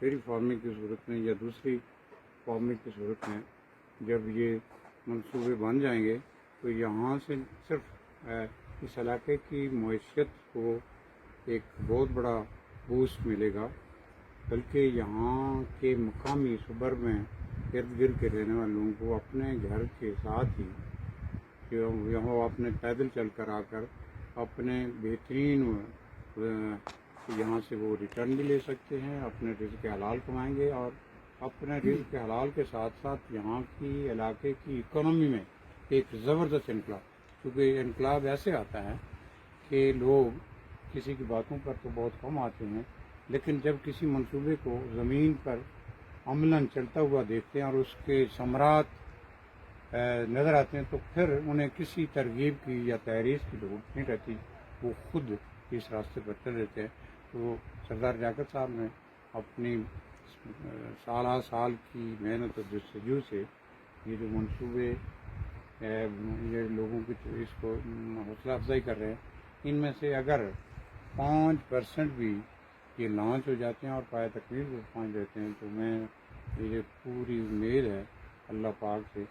Dairy farming کی صورت میں یا دوسری فارمنگ کی صورت میں جب یہ منصوبے بن جائیں گے تو یہاں سے صرف اس علاقے کی معیشت کو ایک بہت بڑا بوسٹ ملے گا، بلکہ یہاں کے مقامی صبر میں ارد گرد کے رہنے والے لوگوں کو اپنے گھر کے ساتھ ہی یہاں اپنے پیدل چل کر آ کر اپنے بہترین یہاں سے وہ ریٹرن بھی لے سکتے ہیں، اپنے رزق حلال کمائیں گے اور اپنے رزق حلال کے ساتھ ساتھ یہاں کی علاقے کی اکانومی میں ایک زبردست انقلاب، کیونکہ انقلاب ایسے آتا ہے کہ لوگ کسی کی باتوں پر تو بہت کم آتے ہیں، لیکن جب کسی منصوبے کو زمین پر عملاً چلتا ہوا دیکھتے ہیں اور اس کے ثمرات نظر آتے ہیں تو پھر انہیں کسی ترغیب کی یا تحریک کی ضرورت نہیں رہتی، وہ خود اس راستے پر چل دیتے ہیں۔ تو سردار لیاقت صاحب نے اپنی سالہ سال کی محنت و جستجو سے یہ جو منصوبے یہ لوگوں کی اس کو حوصلہ افزائی کر رہے ہیں، ان میں سے اگر 5% بھی یہ لانچ ہو جاتے ہیں اور پایہ تکمیل کو پہنچ جاتے ہیں تو میں یہ پوری امید ہے اللہ پاک سے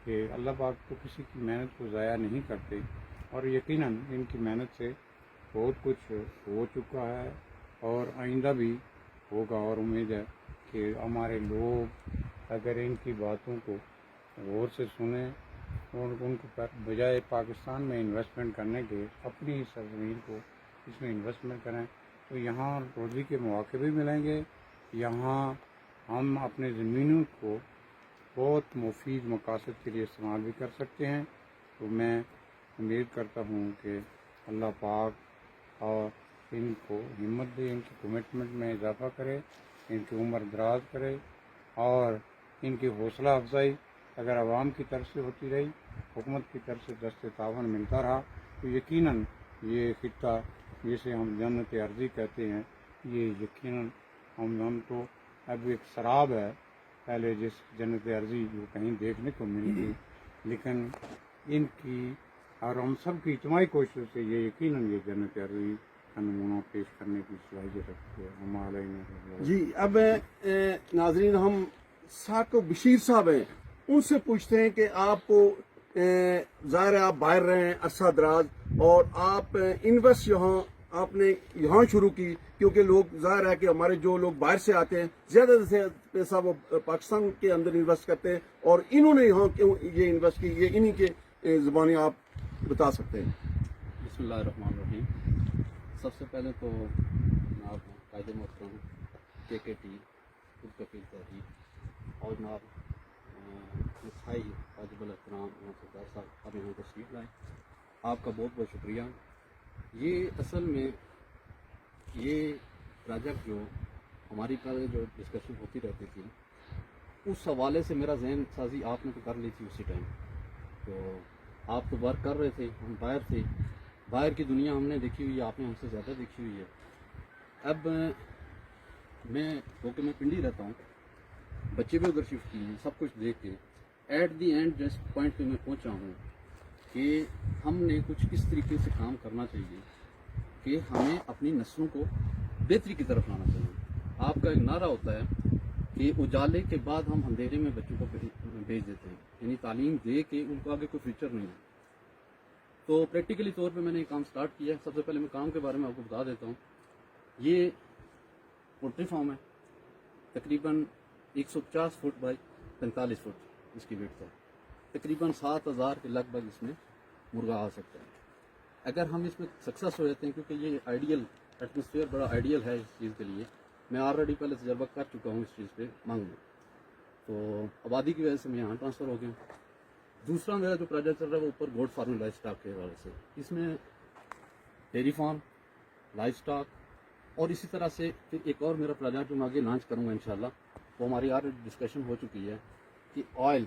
کہ اللہ پاک تو کسی کی محنت کو ضائع نہیں کرتے، اور یقیناً ان کی محنت سے بہت کچھ ہو چکا ہے اور آئندہ بھی ہوگا، اور امید ہے کہ ہمارے لوگ اگر ان کی باتوں کو غور سے سنیں اور ان کو بجائے پاکستان میں انویسٹمنٹ کرنے کے اپنی سرزمین کو اس میں انویسٹمنٹ کریں تو یہاں روزی کے مواقع بھی ملیں گے، یہاں ہم اپنے زمینوں کو بہت مفید مقاصد کے لیے استعمال بھی کر سکتے ہیں۔ تو میں امید کرتا ہوں کہ اللہ پاک اور ان کو ہمت دے، ان کی کمٹمنٹ میں اضافہ کرے، ان کی عمر دراز کرے، اور ان کی حوصلہ افزائی اگر عوام کی طرف سے ہوتی رہی، حکومت کی طرف سے دست تعاون ملتا رہا تو یقیناً یہ خطہ جسے ہم جنت ارضی کہتے ہیں، یہ یقیناً ہم تو اب ایک سراب ہے پہلے جس جنت ارضی جو کہیں دیکھنے کو ملتی، لیکن ان کی اور ہم سب کی اجتماعی کوششوں سے یہ یقیناً یہ جنت ارضی کا نمونہ پیش کرنے کی صلاحیت رکھتی ہے ہمارے جی اب ناظرین ہم ثاقب بشیر صاحب ہیں، ان سے پوچھتے ہیں کہ آپ کو ظاہر ہے آپ باہر رہے ہیں عرصہ دراز اور آپ انویسٹ یہاں آپ نے یہاں شروع کی، کیونکہ لوگ ظاہر ہے کہ ہمارے جو لوگ باہر سے آتے ہیں زیادہ سے پیسہ وہ پاکستان کے اندر انویسٹ کرتے ہیں، اور انہوں نے یہاں کیوں یہ انویسٹ کی، یہ انہی کے زبانی آپ بتا سکتے ہیں۔ بسم اللہ الرحمن الرحیم۔ سب سے پہلے تو جناب قائد محترم KKT خود کفیل تحریک اور جناب مسائی واجب الاحترام سردار صاحب اب یہاں تشریف لائیں، آپ کا بہت بہت شکریہ۔ یہ اصل میں یہ پروجیکٹ جو ہماری پہلے جو ڈسکشن ہوتی رہتی تھی اس حوالے سے میرا ذہن سازی آپ نے تو کر لی تھی اسی ٹائم، تو آپ تو ورک کر رہے تھے، ہم باہر تھے، باہر کی دنیا ہم نے دیکھی ہوئی ہے، آپ نے ہم سے زیادہ دیکھی ہوئی ہے۔ اب میں کیونکہ میں پنڈی رہتا ہوں، بچے بھی ادھر شفٹ کیے ہیں، سب کچھ دیکھ کے ایٹ دی اینڈ جس پوائنٹ پہ میں پہنچا ہوں کہ ہم نے کچھ اس طریقے سے کام کرنا چاہیے کہ ہمیں اپنی نسلوں کو بہتری کی طرف لانا چاہیے۔ آپ کا ایک نعرہ ہوتا ہے کہ اجالے کے بعد ہم اندھیرے میں بچوں کو بھیج دیتے ہیں، یعنی تعلیم دے کے ان کو آگے کوئی فیوچر نہیں ہے۔ تو پریکٹیکلی طور پہ میں نے یہ کام سٹارٹ کیا ہے۔ سب سے پہلے میں کام کے بارے میں آپ کو بتا دیتا ہوں، یہ پولٹری فارم ہے، تقریباً 150 فٹ بائی 45 فٹ اس کی ویڈتھ ہے، تقریباً 7000 کے لگ بھگ اس میں مرغا آ سکتا ہے اگر ہم اس میں سکسیس ہو جاتے ہیں، کیونکہ یہ آئیڈیل ایٹماسفیئر بڑا آئیڈیل ہے اس چیز کے لیے۔ میں آلریڈی پہلے تجربہ کر چکا ہوں اس چیز پہ مانگ میں، تو آبادی کی وجہ سے میں یہاں ٹرانسفر ہو گیا ہوں۔ دوسرا میرا جو پروجیکٹ چل رہا ہے وہ اوپر گوڈ فارمنگ لائف اسٹاک کے حوالے سے، اس میں ڈیری فارم، لائف اسٹاک، اور اسی طرح سے پھر ایک اور میرا پروجیکٹ جو میں آگے لانچ کروں گا انشاءاللہ، وہ ہماری آلریڈی ڈسکشن ہو چکی ہے کہ آئل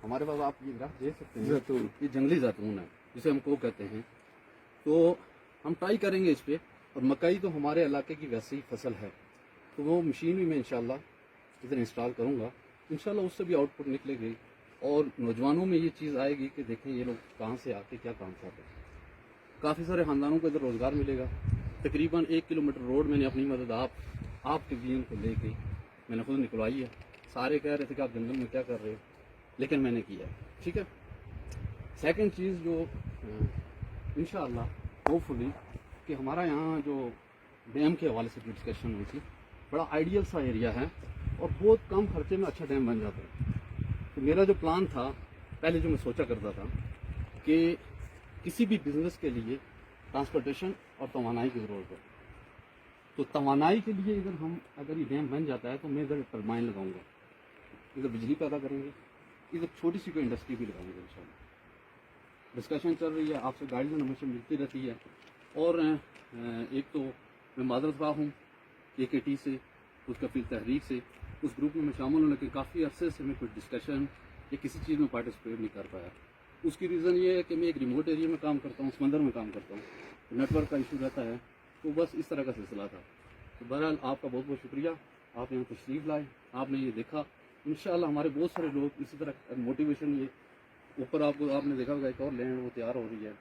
ہمارے پاس آپ یہ گراف دیکھ سکتے ہیں، تو یہ جنگلی زیتون ہے جسے ہم کو کہتے ہیں، تو ہم ٹرائی کریں گے اس پہ، اور مکئی تو ہمارے علاقے کی ویسی فصل ہے، تو وہ مشین بھی میں انشاءاللہ ادھر انسٹال کروں گا، انشاءاللہ اس سے بھی آؤٹ پٹ نکلے گی، اور نوجوانوں میں یہ چیز آئے گی کہ دیکھیں یہ لوگ کہاں سے آ کے کیا کام کر رہے ہیں۔ کافی سارے خاندانوں کو ادھر روزگار ملے گا۔ تقریباً 1 کلومیٹر روڈ میں نے اپنی مدد آپ آپ کے ویژن کو لے کے میں نے خود نکلوائی ہے. سارے کہہ رہے تھے کہ آپ جنگل میں کیا کر رہے ہو, لیکن میں نے کیا ہے. ٹھیک ہے. سیکنڈ چیز جو انشاءاللہ ہوپ فلی کہ ہمارا یہاں جو ڈیم کے حوالے سے جو ڈسکشن ہوئی تھی, بڑا آئیڈیل سا ایریا ہے اور بہت کم خرچے میں اچھا ڈیم بن جاتا ہے. تو میرا جو پلان تھا پہلے جو میں سوچا کرتا تھا کہ کسی بھی بزنس کے لیے ٹرانسپورٹیشن اور توانائی کی ضرورت ہے. تو توانائی کے لیے اگر یہ ڈیم بن جاتا ہے تو میں ادھر ٹربائن لگاؤں گا, ادھر بجلی پیدا کریں گے, ادھر چھوٹی سی کوئی انڈسٹری بھی لگاؤں گے انشاءاللہ. ڈسکشن چل رہی ہے, آپ سے گائیڈ ہمیشہ ملتی رہتی ہے. اور ایک تو میں معذرت خواہ ہوں KKT سے, اس کفیل تحریک سے, اس گروپ میں شامل ہونے کے کافی عرصے سے میں کوئی ڈسکشن یا کسی چیز میں پارٹیسپیٹ نہیں کر پایا. اس کی ریزن یہ ہے کہ میں ایک ریموٹ ایریا میں کام کرتا ہوں, سمندر میں کام کرتا ہوں, نیٹ ورک کا ایشو رہتا ہے. تو بس اس طرح کا سلسلہ تھا. تو بہرحال آپ کا بہت بہت شکریہ, آپ یہاں تشریف لائے, آپ نے یہ دیکھا. انشاءاللہ ہمارے بہت سارے لوگ اسی طرح موٹیویشن, یہ اوپر آپ نے دیکھا ہوگا ایک اور لینڈ وہ تیار ہو رہی ہے,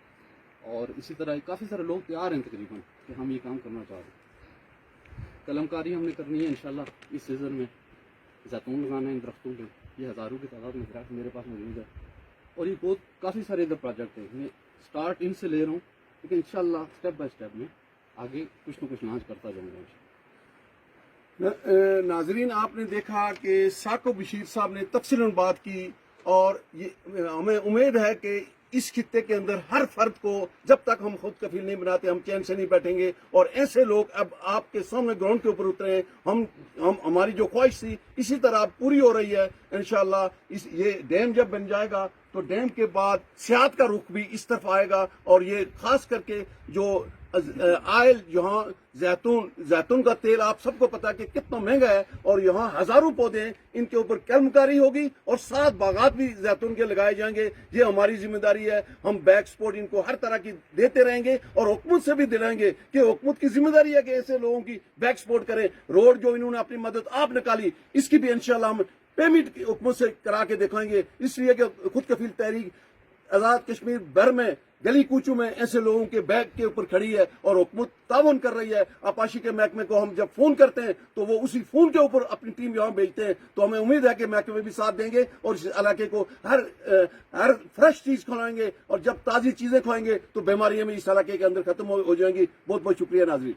اور اسی طرح کافی سارے لوگ تیار ہیں تقریباً کہ ہم یہ کام کرنا چاہ رہے ہیں. قلم کاری ہم نے کرنی ہے انشاءاللہ اس سیزن میں. زیتون لگانا ہے ان درختوں پہ, یہ ہزاروں کی تعداد میں درخت میرے پاس موجود ہے, اور یہ بہت کافی سارے ادھر پروجیکٹ ہیں. میں سٹارٹ ان سے لے رہا ہوں, لیکن انشاءاللہ اسٹیپ بائی اسٹیپ میں آگے کچھ نہ کچھ لانچ کرتا جاؤں گا. ناظرین, آپ نے دیکھا کہ ساکو بشیر صاحب نے تفصیلاً بات کی, اور یہ ہمیں امید ہے کہ اس خطے کے اندر ہر فرد کو جب تک ہم خود کفیل نہیں بناتے ہم چین سے نہیں بیٹھیں گے. اور ایسے لوگ اب آپ کے سامنے گراؤنڈ کے اوپر اترے ہیں. ہماری جو خواہش تھی اسی طرح پوری ہو رہی ہے انشاءاللہ. یہ ڈیم جب بن جائے گا تو ڈیم کے بعد سیاحت کا رخ بھی اس طرف آئے گا, اور یہ خاص کر کے جو آئل, یہاں زیتون کا تیل آپ سب کو پتا کہ کتنا مہنگا ہے, اور یہاں ہزاروں پودے ہیں, ان کے اوپر قلم کاری ہوگی اور 7 باغات بھی زیتون کے لگائے جائیں گے. یہ ہماری ذمہ داری ہے. ہم بیک سپورٹ ان کو ہر طرح کی دیتے رہیں گے, اور حکومت سے بھی دلائیں گے کہ حکومت کی ذمہ داری ہے کہ ایسے لوگوں کی بیک سپورٹ کریں. روڈ جو انہوں نے اپنی مدد آپ نکالی, اس کی بھی انشاءاللہ ہم پیمنٹ حکومت سے کرا کے دکھائیں گے. اس لیے کہ خود کفیل تحریک آزاد کشمیر بھر میں گلی کوچوں میں ایسے لوگوں کے بیک کے اوپر کھڑی ہے, اور حکومت تعاون کر رہی ہے. آپاشی کے محکمے کو ہم جب فون کرتے ہیں تو وہ اسی فون کے اوپر اپنی ٹیم یہاں بھیجتے ہیں. تو ہمیں امید ہے کہ محکمے بھی ساتھ دیں گے, اور اس علاقے کو ہر فریش چیز کھلائیں گے, اور جب تازی چیزیں کھلائیں گے تو بیماریاں بھی اس علاقے کے اندر ختم ہو جائیں گی. بہت بہت شکریہ ناظرین.